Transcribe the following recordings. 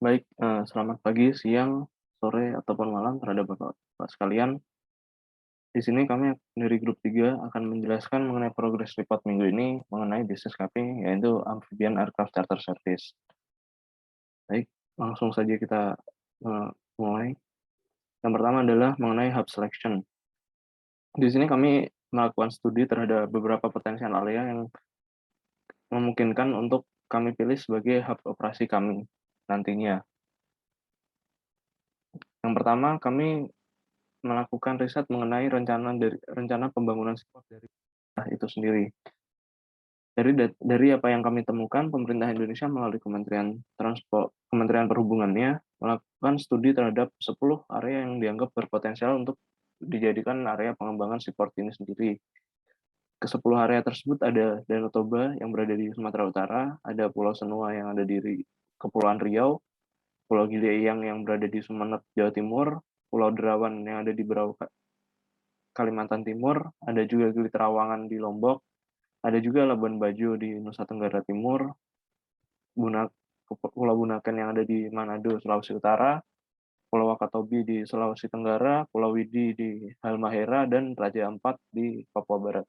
Baik, selamat pagi, siang, sore, ataupun malam terhadap Bapak-Bapak sekalian. Di sini kami dari grup 3 akan menjelaskan mengenai progres report minggu ini mengenai bisnis kami, yaitu Amphibian Aircraft Charter Service. Baik, langsung saja kita mulai. Yang pertama adalah mengenai hub selection. Di sini kami melakukan studi terhadap beberapa potensial area yang memungkinkan untuk kami pilih sebagai hub operasi kami nantinya. Yang pertama, kami melakukan riset mengenai rencana pembangunan spot dari itu sendiri. Dari apa yang kami temukan, pemerintah Indonesia melalui Kementerian Perhubungannya melakukan studi terhadap 10 area yang dianggap berpotensial untuk dijadikan area pengembangan seaport ini sendiri. Ke-10 area tersebut ada Danau Toba yang berada di Sumatera Utara, ada Pulau Senua yang ada di Kepulauan Riau, Pulau Gili yang berada di Sumeneb, Jawa Timur, Pulau Derawan yang ada di Berau, Kalimantan Timur, ada juga Gili Trawangan di Lombok, ada juga Labuan Bajo di Nusa Tenggara Timur, Pulau Bunaken yang ada di Manado, Sulawesi Utara, Pulau Wakatobi di Sulawesi Tenggara, Pulau Widi di Halmahera, dan Raja Ampat di Papua Barat.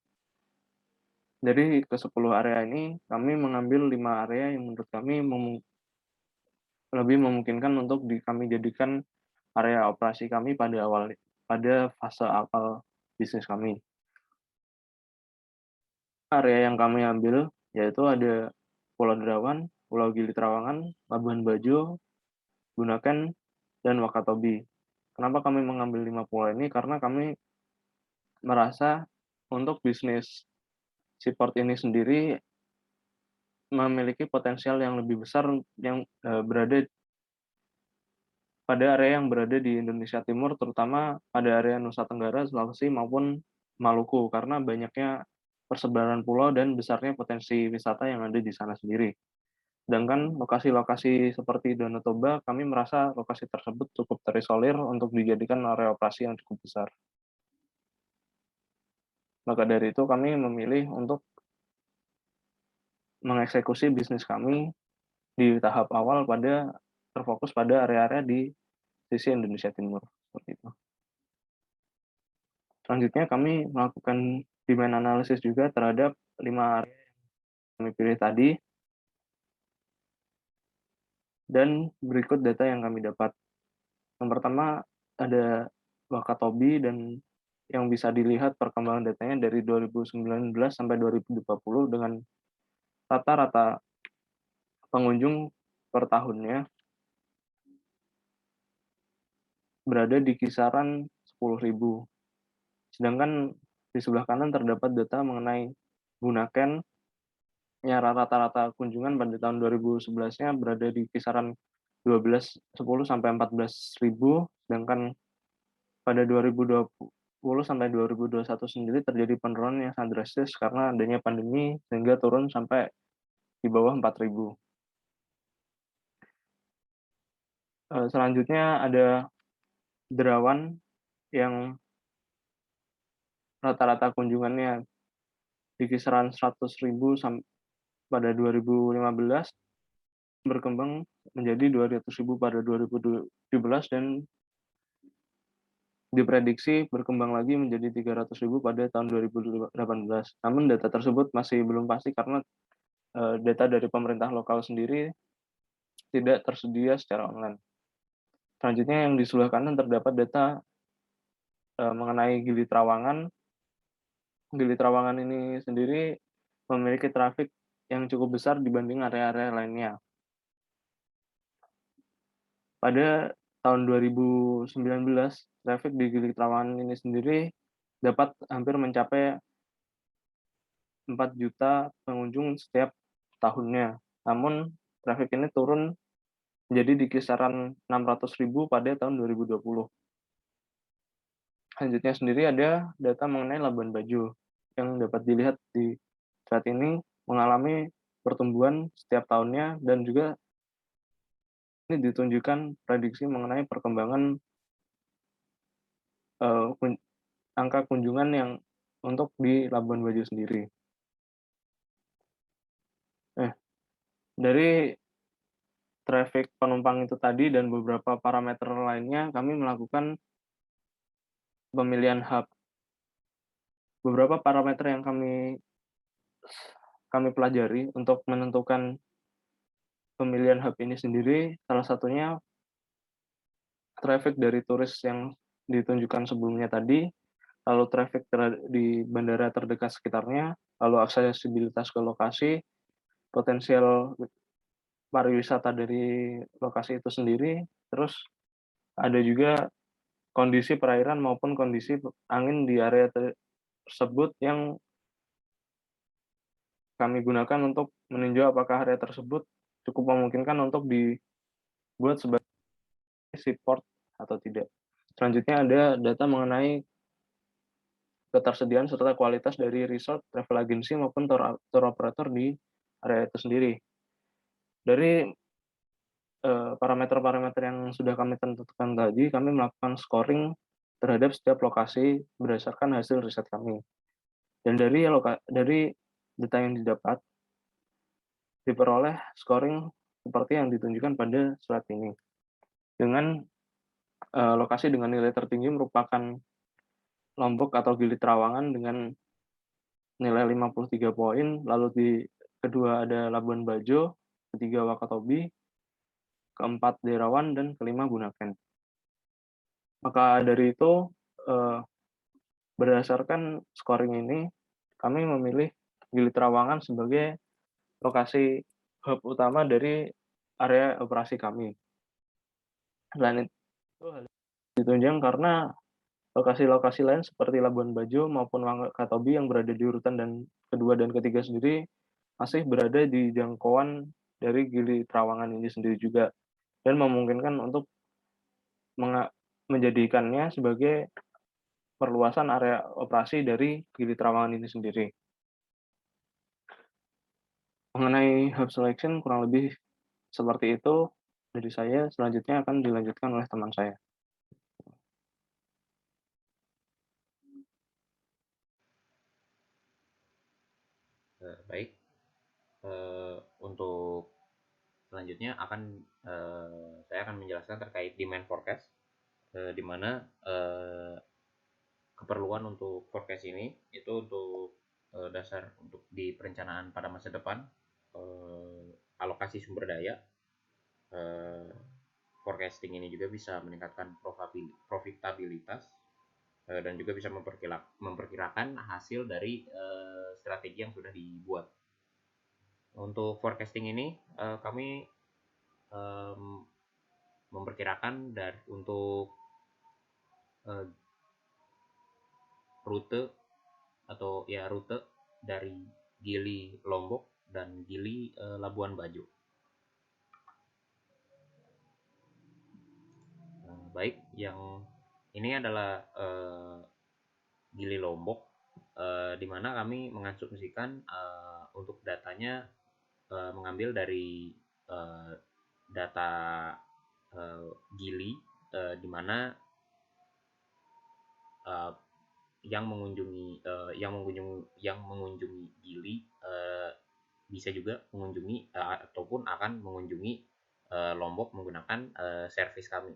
Dari ke-10 area ini, kami mengambil 5 area yang menurut kami lebih memungkinkan untuk kami jadikan area operasi kami pada fase awal bisnis kami. Area yang kami ambil yaitu ada Pulau Derawan, Pulau Gili Trawangan, Labuan Bajo, Bunaken, dan Wakatobi. Kenapa kami mengambil 5 pulau ini? Karena kami merasa untuk bisnis seaport ini sendiri memiliki potensial yang lebih besar yang berada pada area yang berada di Indonesia Timur, terutama pada area Nusa Tenggara, Sulawesi, maupun Maluku, karena banyaknya persebaran pulau dan besarnya potensi wisata yang ada di sana sendiri. Sedangkan lokasi-lokasi seperti Danau Toba, kami merasa lokasi tersebut cukup terisolir untuk dijadikan area operasi yang cukup besar. Maka dari itu kami memilih untuk mengeksekusi bisnis kami di tahap awal terfokus pada area-area di sisi Indonesia Timur, seperti itu. Selanjutnya kami melakukan demand analysis juga terhadap 5 area yang kami pilih tadi, dan berikut data yang kami dapat. Yang pertama ada Wakatobi, dan yang bisa dilihat perkembangan datanya dari 2019 sampai 2020 dengan rata-rata pengunjung per tahunnya berada di kisaran 10.000. Sedangkan di sebelah kanan terdapat data mengenai Bunaken, yang rata-rata kunjungan pada tahun 2011-nya berada di kisaran 10 sampai 14.000, sedangkan pada 2020 sampai 2021 sendiri terjadi penurunan yang sangat drastis karena adanya pandemi sehingga turun sampai di bawah 4.000. Selanjutnya ada Derawan yang rata-rata kunjungannya di kisaran 100.000 pada 2015, berkembang menjadi 200.000 pada 2017, dan diprediksi berkembang lagi menjadi 300.000 pada tahun 2018. Namun data tersebut masih belum pasti karena data dari pemerintah lokal sendiri tidak tersedia secara online. Selanjutnya yang di sebelah kanan terdapat data mengenai Gili Trawangan. Gili Trawangan ini sendiri memiliki trafik yang cukup besar dibanding area-area lainnya. Pada tahun 2019, trafik di Gili Trawangan ini sendiri dapat hampir mencapai 4 juta pengunjung setiap tahunnya. Namun, trafik ini turun menjadi di kisaran 600.000 pada tahun 2020. Selanjutnya sendiri ada data mengenai Labuan Bajo, yang dapat dilihat di chart ini mengalami pertumbuhan setiap tahunnya, dan juga ini ditunjukkan prediksi mengenai perkembangan angka kunjungan yang untuk di Labuan Bajo sendiri. Nah, dari traffic penumpang itu tadi dan beberapa parameter lainnya, kami melakukan pemilihan hub. Beberapa parameter yang kami pelajari untuk menentukan pemilihan hub ini sendiri, salah satunya traffic dari turis yang ditunjukkan sebelumnya tadi, lalu traffic di bandara terdekat sekitarnya, lalu aksesibilitas ke lokasi, potensial pariwisata dari lokasi itu sendiri, terus ada juga kondisi perairan maupun kondisi angin di area tersebut yang kami gunakan untuk meninjau apakah area tersebut cukup memungkinkan untuk dibuat sebagai seaport atau tidak. Selanjutnya ada data mengenai ketersediaan serta kualitas dari resort, travel agency maupun tour operator di area itu sendiri. Dari parameter-parameter yang sudah kami tentukan tadi, kami melakukan scoring terhadap setiap lokasi berdasarkan hasil riset kami. Dan dari data yang didapat, diperoleh scoring seperti yang ditunjukkan pada surat ini. Dengan lokasi dengan nilai tertinggi merupakan Lombok atau Gili Trawangan dengan nilai 53 poin, lalu di kedua ada Labuan Bajo, ketiga Wakatobi, keempat Derawan, dan kelima Bunaken. Maka dari itu, berdasarkan scoring ini, kami memilih Gili Trawangan sebagai lokasi hub utama dari area operasi kami. Selain itu, hal ditunjang karena lokasi-lokasi lain seperti Labuan Bajo maupun Wakatobi yang berada di urutan kedua dan ketiga sendiri masih berada di jangkauan dari Gili Trawangan ini sendiri juga, dan memungkinkan untuk menjadikannya sebagai perluasan area operasi dari Gili Trawangan ini sendiri. Mengenai hub selection kurang lebih seperti itu dari saya, selanjutnya akan dilanjutkan oleh teman saya. Baik, untuk selanjutnya saya akan menjelaskan terkait demand forecast, di mana keperluan untuk forecast ini itu untuk dasar untuk di perencanaan pada masa depan, alokasi sumber daya. Forecasting ini juga bisa meningkatkan profitabilitas dan juga bisa memperkirakan hasil dari strategi yang sudah dibuat. Untuk forecasting ini kami memperkirakan untuk rute dari Gili Lombok dan Gili Labuan Bajo. Baik, yang ini adalah Gili Lombok, di mana kami mengasumsikan untuk datanya mengambil dari data Gili, di mana yang mengunjungi Gili bisa juga mengunjungi ataupun akan mengunjungi Lombok menggunakan servis kami.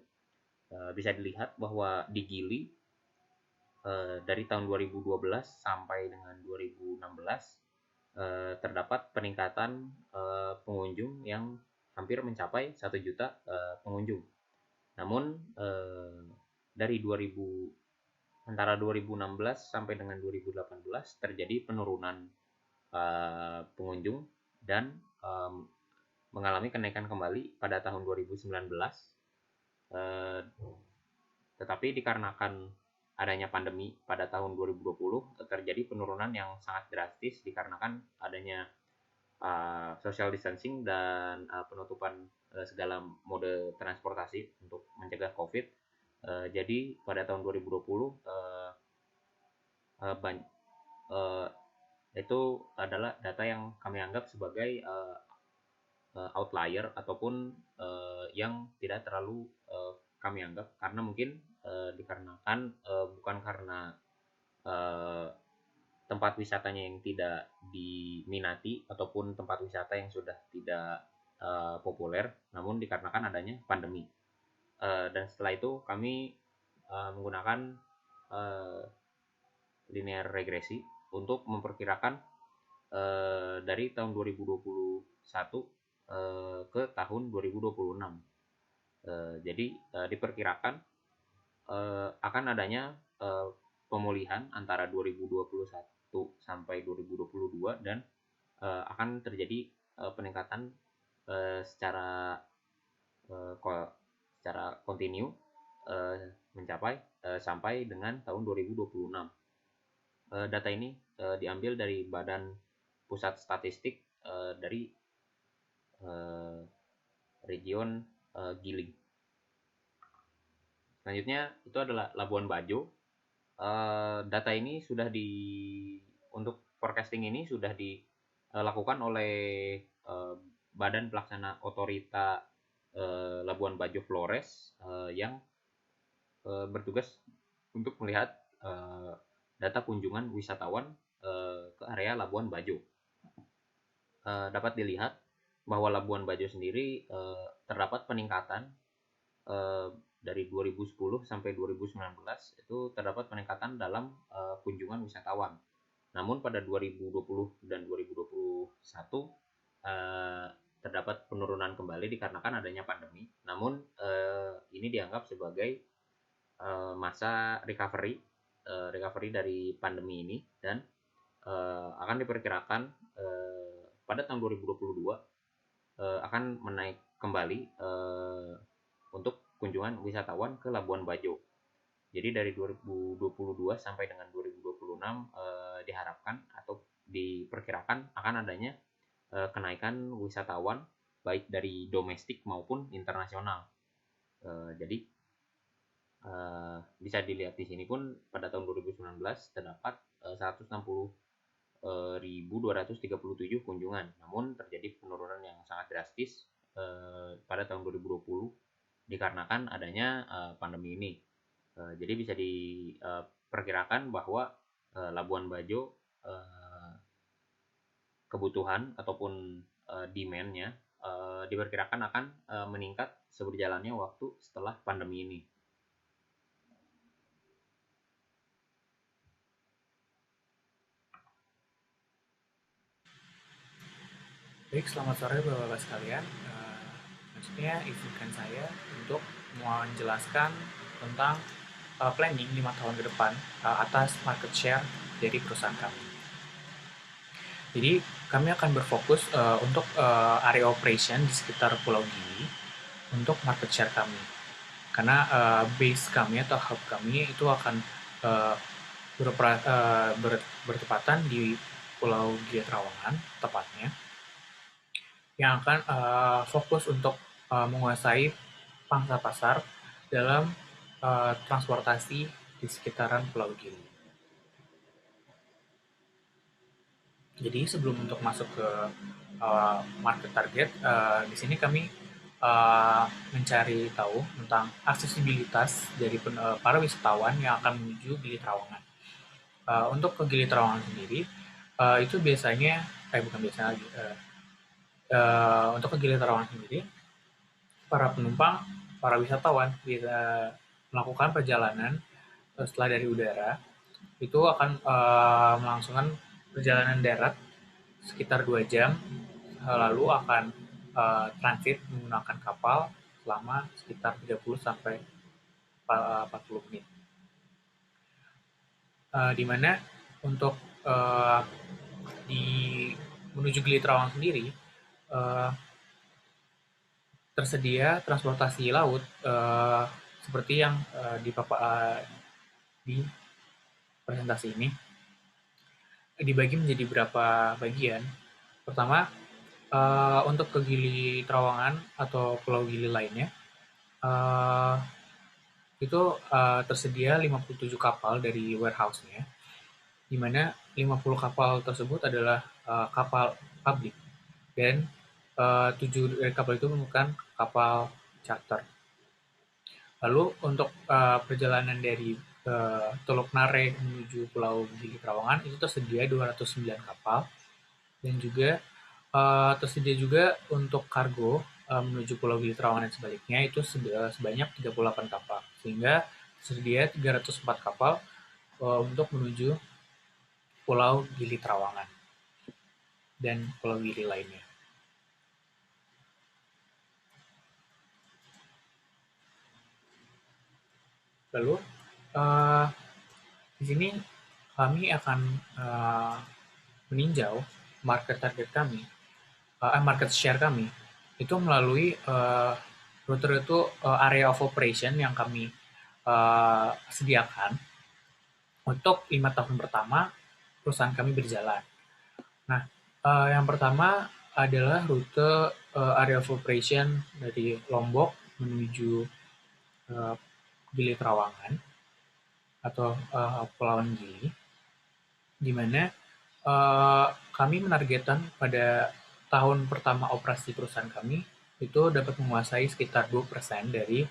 Bisa dilihat bahwa di Gili dari tahun 2012 sampai dengan 2016 terdapat peningkatan pengunjung yang hampir mencapai 1 juta pengunjung. Namun dari antara 2016 sampai dengan 2018 terjadi penurunan pengunjung dan mengalami kenaikan kembali pada tahun 2019. Tetapi dikarenakan adanya pandemi pada tahun 2020 terjadi penurunan yang sangat drastis dikarenakan adanya social distancing dan penutupan segala mode transportasi untuk mencegah COVID. Jadi pada tahun 2020 itu adalah data yang kami anggap sebagai outlier ataupun yang tidak terlalu kami anggap, karena mungkin dikarenakan bukan karena tempat wisatanya yang tidak diminati ataupun tempat wisata yang sudah tidak populer, namun dikarenakan adanya pandemi. Dan setelah itu kami menggunakan linear regresi untuk memperkirakan dari tahun 2021 ke tahun 2026. Jadi diperkirakan akan adanya pemulihan antara 2021 sampai 2022 dan akan terjadi peningkatan secara kontinu mencapai sampai dengan tahun 2026. Data ini diambil dari Badan Pusat Statistik dari region Giling. Selanjutnya itu adalah Labuan Bajo. Data ini sudah untuk forecasting ini sudah dilakukan oleh Badan Pelaksana Otorita Labuan Bajo Flores yang bertugas untuk melihat data kunjungan wisatawan ke area Labuan Bajo. Dapat dilihat bahwa Labuan Bajo sendiri terdapat peningkatan dari 2010 sampai 2019 itu terdapat peningkatan dalam kunjungan wisatawan. Namun pada 2020 dan 2021 terdapat penurunan kembali dikarenakan adanya pandemi. Namun ini dianggap sebagai masa recovery dari pandemi ini, dan akan diperkirakan pada tahun 2022 akan menaik kembali untuk kunjungan wisatawan ke Labuan Bajo. Jadi dari 2022 sampai dengan 2026 diharapkan atau diperkirakan akan adanya kenaikan wisatawan baik dari domestik maupun internasional. Jadi bisa dilihat di sini pun pada tahun 2019 terdapat 160.237 kunjungan, namun terjadi penurunan yang sangat drastis pada tahun 2020 dikarenakan adanya pandemi ini. Jadi bisa diperkirakan bahwa Labuan Bajo kebutuhan ataupun demand-nya diperkirakan akan meningkat seberjalannya waktu setelah pandemi ini. Baik, selamat sore Bapak-Bapak sekalian. Maksudnya izinkan saya untuk menjelaskan tentang planning 5 tahun ke depan atas market share dari perusahaan kami. Jadi kami akan berfokus untuk area operation di sekitar Pulau Gili untuk market share kami. Karena base kami atau hub kami itu akan bertepatan di Pulau Gili Trawangan tepatnya, yang akan fokus untuk menguasai pangsa pasar dalam transportasi di sekitaran Pulau Gili. Jadi sebelum untuk masuk ke market target, di sini kami mencari tahu tentang aksesibilitas dari para wisatawan yang akan menuju Gili Trawangan. Untuk ke Gili Trawangan sendiri, itu biasanya, untuk ke Gili Trawangan sendiri, para penumpang, para wisatawan bisa melakukan perjalanan setelah dari udara, itu akan melangsungkan perjalanan darat sekitar 2 jam, lalu akan transit menggunakan kapal selama sekitar 30 sampai 40 menit. Di mana untuk menuju Gili Trawangan sendiri tersedia transportasi laut seperti yang di presentasi ini dibagi menjadi beberapa bagian. Pertama, untuk ke Gili Trawangan atau Pulau Gili lainnya, itu tersedia 57 kapal dari warehouse-nya, di mana 50 kapal tersebut adalah kapal publik, dan 7 dari kapal itu merupakan kapal charter. Lalu untuk perjalanan dari Teluk Nare menuju Pulau Gili Trawangan itu tersedia 209 kapal, dan juga tersedia juga untuk kargo menuju Pulau Gili Trawangan dan sebaliknya itu sebanyak 38 kapal, sehingga tersedia 304 kapal untuk menuju Pulau Gili Trawangan dan Pulau Gili lainnya. Lalu di sini kami akan meninjau market target kami, market share kami itu melalui rute-rute area of operation yang kami sediakan untuk 5 tahun pertama perusahaan kami berjalan. Nah, yang pertama adalah rute area of operation dari Lombok menuju Gili Trawangan atau Kepulauan Gili, di mana kami menargetkan pada tahun pertama operasi perusahaan kami itu dapat menguasai sekitar 2% dari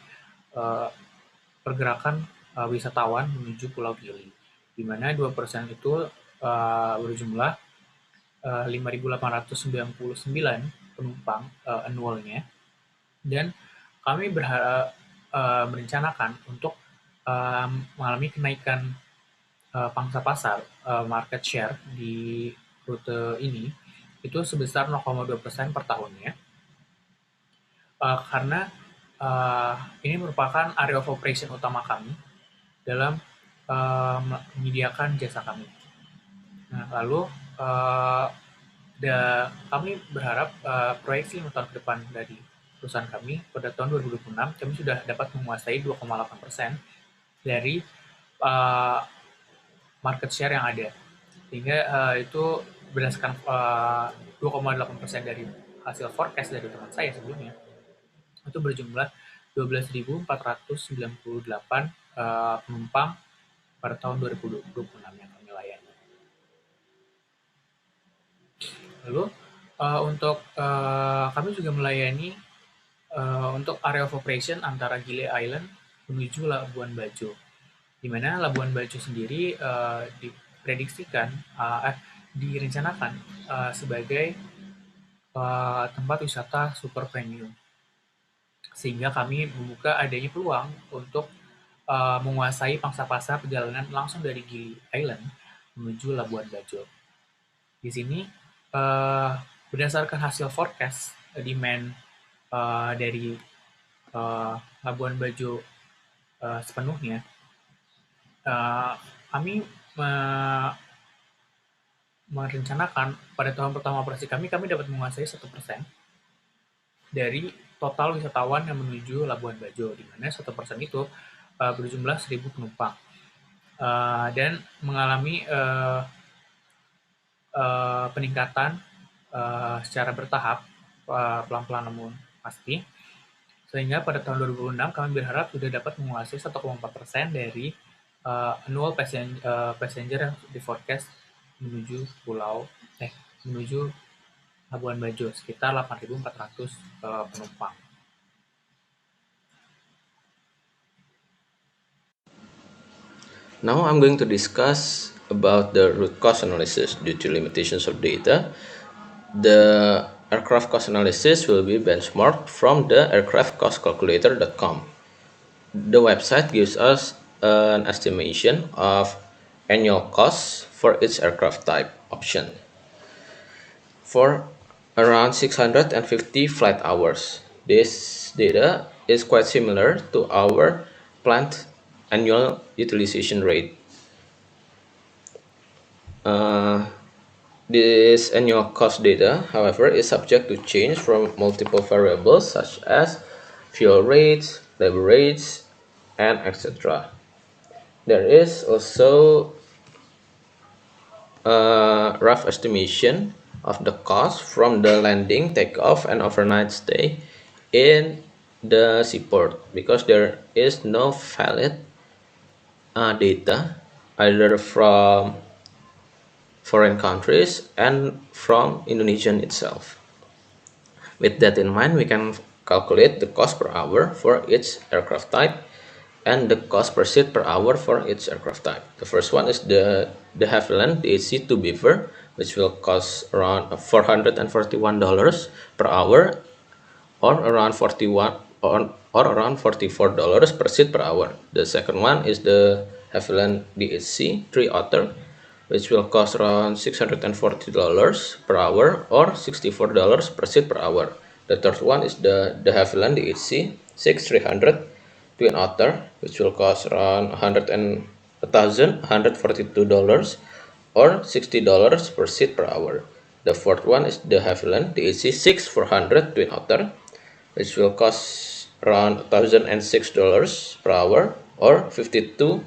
pergerakan wisatawan menuju Pulau Gili, di mana 2% itu berjumlah 5.899 penumpang annualnya, dan kami merencanakan untuk mengalami kenaikan pangsa pasar market share di rute ini itu sebesar 0,2% per tahunnya, karena ini merupakan area of operation utama kami dalam menyediakan jasa kami. Nah, lalu kami berharap proyeksi 5 tahun ke depan dari perusahaan kami pada tahun 2026 kami sudah dapat menguasai 2,8% dari market share yang ada, sehingga itu berdasarkan 2,8% dari hasil forecast dari teman saya sebelumnya itu berjumlah 12.498 penumpang pada tahun 2026 yang kami layani. Lalu untuk kami juga melayani untuk area of operation antara Gili Island menuju Labuan Bajo, di mana Labuan Bajo sendiri direncanakan sebagai tempat wisata super premium, sehingga kami membuka adanya peluang untuk menguasai pangsa pasar perjalanan langsung dari Gili Island menuju Labuan Bajo. Di sini berdasarkan hasil forecast demand dari Labuan Bajo sepenuhnya, kami merencanakan pada tahun pertama operasi kami dapat menguasai 1% dari total wisatawan yang menuju Labuan Bajo, di mana 1% itu berjumlah 1.000 penumpang dan mengalami peningkatan secara bertahap, pelan-pelan namun pasti, sehingga pada tahun 2006 kami berharap sudah dapat menguasai 1,4% dari annual passenger yang di forecast menuju Labuan Bajo, sekitar 8.400 penumpang. Now I'm going to discuss about the root cause analysis due to limitations of data. The aircraft cost analysis will be benchmarked from the aircraftcostcalculator.com. The website gives us an estimation of annual costs for each aircraft type option for around 650 flight hours. This data is quite similar to our planned annual utilization rate. This annual cost data, however, is subject to change from multiple variables such as fuel rates, labor rates, and etc. There is also a rough estimation of the cost from the landing, takeoff, and overnight stay in the seaport, because there is no valid data either from foreign countries and from Indonesia itself. With that in mind, we can calculate the cost per hour for each aircraft type and the cost per seat per hour for each aircraft type. The first one is the Havilland DHC2 Beaver which will cost around $441 per hour, or around around $44 per seat per hour. The second one is the Havilland DHC 3 Otter, which will cost around $640 per hour or $64 per seat per hour. The third one is the Havilland DHC 6300 Twin Otter, which will cost around $1,142 or $60 per seat per hour. The fourth one is the Havilland DHC 6400 Twin Otter, which will cost around $1,006 per hour or $52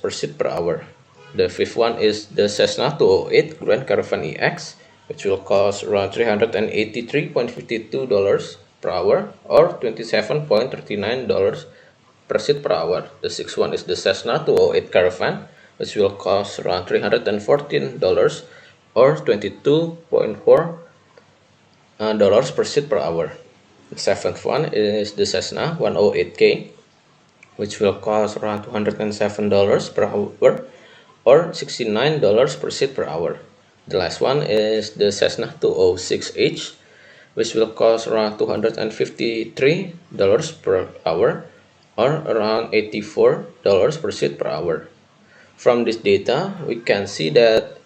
per seat per hour. The fifth one is the Cessna 208 Grand Caravan EX, which will cost around $383.52 per hour or $27.39 per seat per hour. The sixth one is the Cessna 208 Caravan, which will cost around $314 or $22.4 per seat per hour. The seventh one is the Cessna 108K, which will cost around $207 per hour or $69 per seat per hour. The last one is the Cessna 206H, which will cost around $253 per hour or around $84 per seat per hour. From this data, we can see that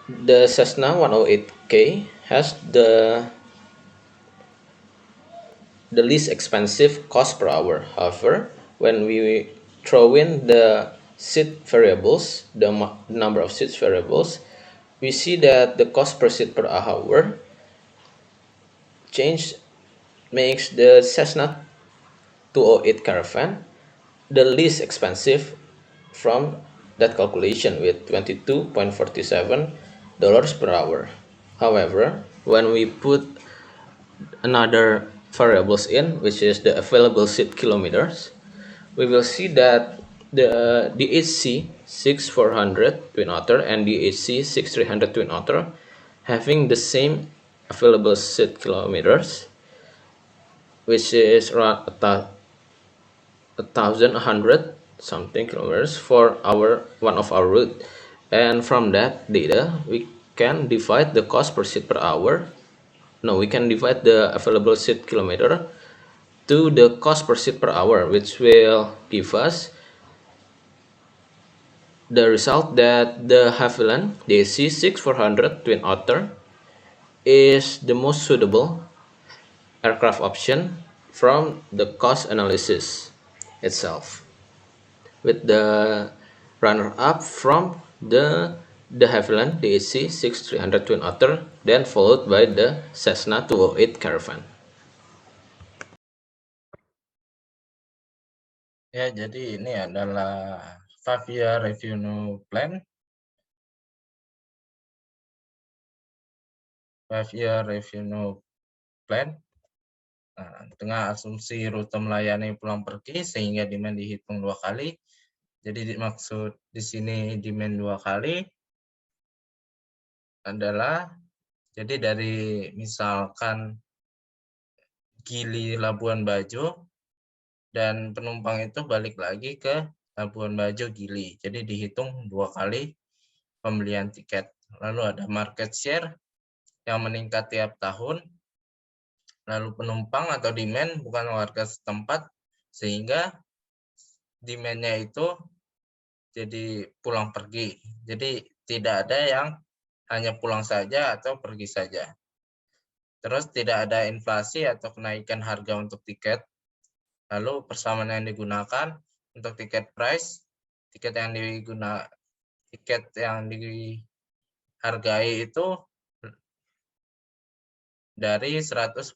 the Cessna 108K has the least expensive cost per hour. However, when we throw in the seat variables, the number of seats variables, we see that the cost per seat per hour change makes the Cessna 208 Caravan the least expensive from that calculation with $22.47 per hour. However, when we put another variables in, which is the available seat kilometers, we will see that the DHC 6400 Twin Otter and DHC 6300 Twin Otter having the same available seat kilometers, which is around 1,100 something kilometers for one of our route, and from that data we can divide the cost per seat per hour. No, we can divide the available seat kilometer to the cost per seat per hour, which will give us the result that the Havilland DHC 6400 Twin Otter is the most suitable aircraft option from the cost analysis itself, with the runner-up from the Havilland DHC 6300 Twin Otter, then followed by the Cessna 208 Caravan. Ya, jadi ini adalah 5-year revenue plan. 5-year revenue plan. Nah, dengan asumsi rute melayani pulang pergi sehingga demand dihitung 2 kali. Jadi dimaksud di sini demand 2 kali adalah jadi dari misalkan Gili Labuan Bajo dan penumpang itu balik lagi ke Labuan Bajo Gili. Jadi dihitung 2 kali pembelian tiket. Lalu ada market share yang meningkat tiap tahun. Lalu penumpang atau demand bukan warga setempat, sehingga demand-nya itu jadi pulang pergi. Jadi tidak ada yang hanya pulang saja atau pergi saja. Terus tidak ada inflasi atau kenaikan harga untuk tiket. Lalu persamaan yang digunakan untuk tiket price, tiket yang dihargai itu dari 110%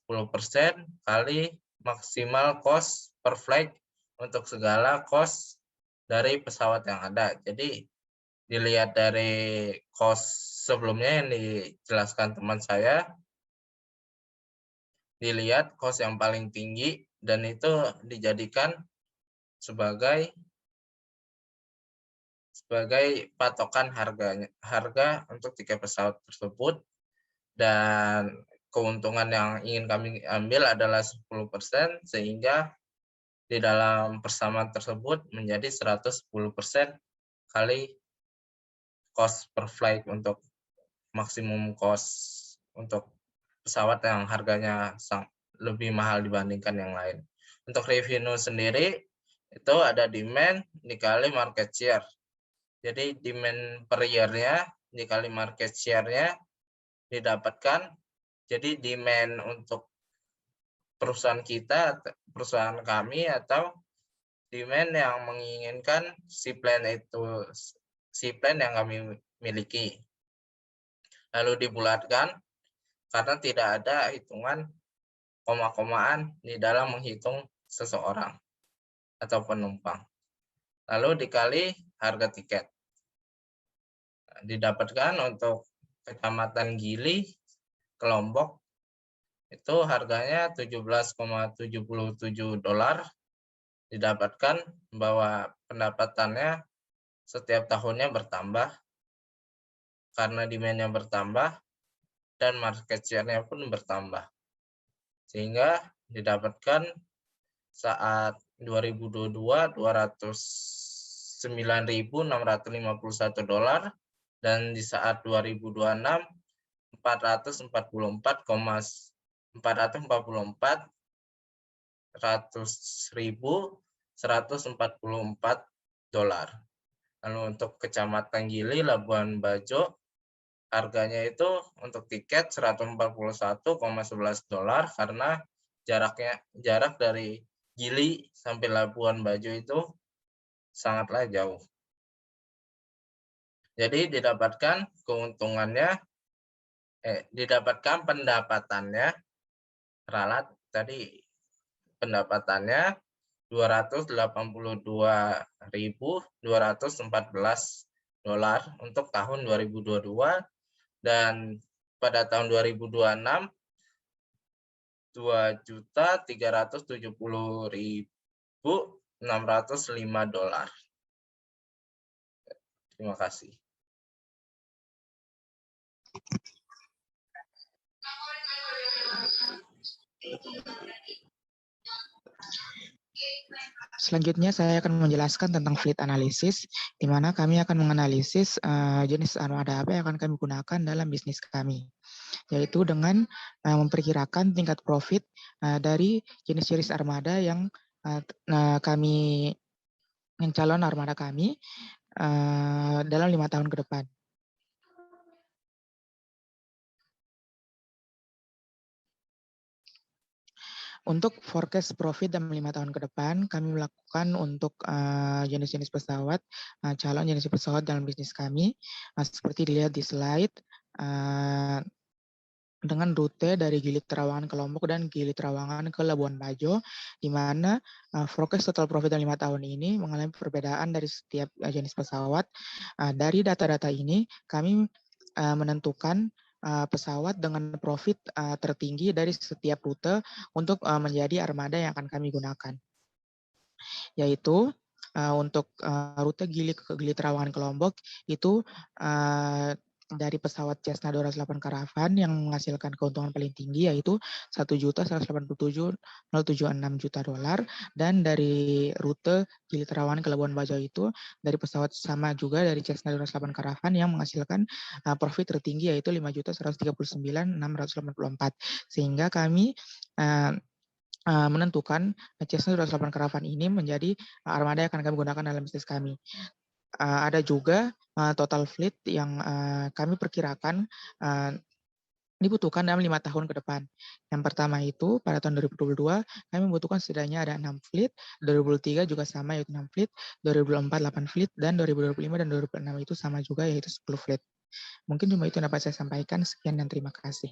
kali maksimal cost per flight untuk segala cost dari pesawat yang ada. Jadi dilihat dari cost sebelumnya yang dijelaskan teman saya, dilihat cost yang paling tinggi dan itu dijadikan sebagai patokan harga untuk tiket pesawat tersebut, dan keuntungan yang ingin kami ambil adalah 10%, sehingga di dalam persamaan tersebut menjadi 110% kali cost per flight untuk maksimum cost untuk pesawat yang harganya lebih mahal dibandingkan yang lain. Untuk revenue sendiri itu ada demand dikali market share. Jadi demand per year-nya dikali market share-nya didapatkan. Jadi demand untuk perusahaan kita, perusahaan kami, atau demand yang menginginkan seaplane yang kami miliki. Lalu dibulatkan karena tidak ada hitungan koma-komaan di dalam menghitung seseorang atau penumpang. Lalu dikali harga tiket. Didapatkan untuk Kecamatan Gili, Lombok, itu harganya $17,77. Didapatkan bahwa pendapatannya setiap tahunnya bertambah karena demand-nya bertambah dan market share-nya pun bertambah. Sehingga didapatkan saat 2022 $209.651 dan di saat 2026 $444,144. Lalu untuk Kecamatan Gili, Labuan Bajo, harganya itu untuk tiket $141,11 karena jarak dari Gili sampai Labuan Bajo itu sangatlah jauh. Jadi didapatkan keuntungannya, didapatkan pendapatannya, ralat tadi pendapatannya $282.214 untuk tahun 2022, dan pada tahun 2026 $2.370.605. Terima kasih. Selanjutnya saya akan menjelaskan tentang fleet analysis, di mana kami akan menganalisis jenis armada apa yang akan kami gunakan dalam bisnis kami, yaitu dengan memperkirakan tingkat profit dari jenis-jenis armada yang calon armada kami dalam 5 tahun ke depan. Untuk forecast profit dalam 5 tahun ke depan, kami melakukan untuk jenis-jenis pesawat, calon jenis pesawat dalam bisnis kami, seperti dilihat di slide, dengan rute dari Gili Trawangan ke Lombok dan Gili Trawangan ke Labuan Bajo, di mana forecast total profit dalam 5 tahun ini mengalami perbedaan dari setiap jenis pesawat. Dari data-data ini, kami menentukan pesawat dengan profit tertinggi dari setiap rute untuk menjadi armada yang akan kami gunakan. Yaitu untuk rute Gili ke Gili Trawangan ke Lombok itu dari pesawat Cessna 208 Caravan yang menghasilkan keuntungan paling tinggi yaitu $1.187.076 juta, dan dari rute Gili Trawangan ke Labuan Bajo itu dari pesawat sama juga dari Cessna 208 Caravan yang menghasilkan profit tertinggi yaitu $5.139.684, sehingga kami menentukan Cessna 208 Caravan ini menjadi armada yang akan kami gunakan dalam bisnis kami. Ada juga total fleet yang kami perkirakan dibutuhkan dalam 5 tahun ke depan. Yang pertama itu pada tahun 2022 kami membutuhkan setidaknya ada 6 fleet, 2023 juga sama yaitu 6 fleet, 2024 8 fleet, dan 2025 dan 2026 itu sama juga yaitu 10 fleet. Mungkin cuma itu yang dapat saya sampaikan. Sekian dan terima kasih.